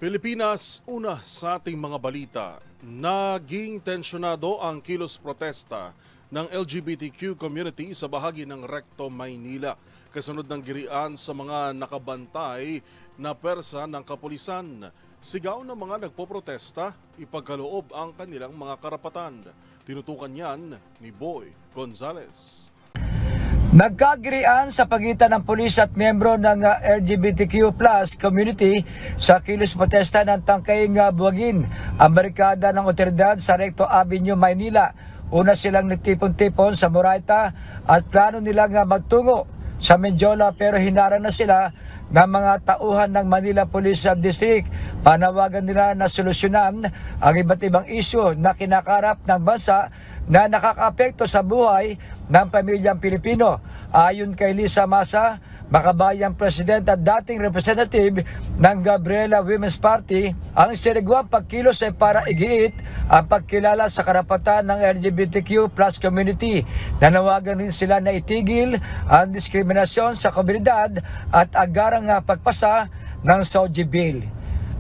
Pilipinas, una sa ating mga balita. Naging tensyonado ang kilos protesta ng LGBTQ community sa bahagi ng Recto, Maynila. Kasunod ng girian sa mga nakabantay na persa ng kapulisan. Sigaw ng mga nagpoprotesta, ipagkaloob ang kanilang mga karapatan. Tinutukan yan ni Boy Gonzales. Nagkagirian sa pagitan ng pulis at miyembro ng LGBTQ+ community sa kilos protesta ng tangkaying buwagin ang barikada ng otoridad sa Recto Avenue, Maynila. Una silang nagtipon-tipon sa Moraita at plano nilang magtungo sa Menjola pero hinarang na sila ng mga tauhan ng Manila Police District. Panawagan nila na solusyonan ang iba't ibang isyu na kinakarap ng bansa na nakakaapekto sa buhay ng pamilyang Pilipino. Ayon kay Lisa Masa, makabayang president at dating representative ng Gabriela Women's Party, ang sinigwang pagkilos ay para igiit ang pagkilala sa karapatan ng LGBTQ+ community. Nanawagan rin sila na itigil ang diskriminasyon sa komunidad at agarang pagpasa ng SOGI Bill.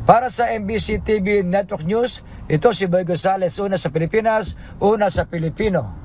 Para sa MBC TV Network News, ito si Boy Gonzales, una sa Pilipinas, una sa Pilipino.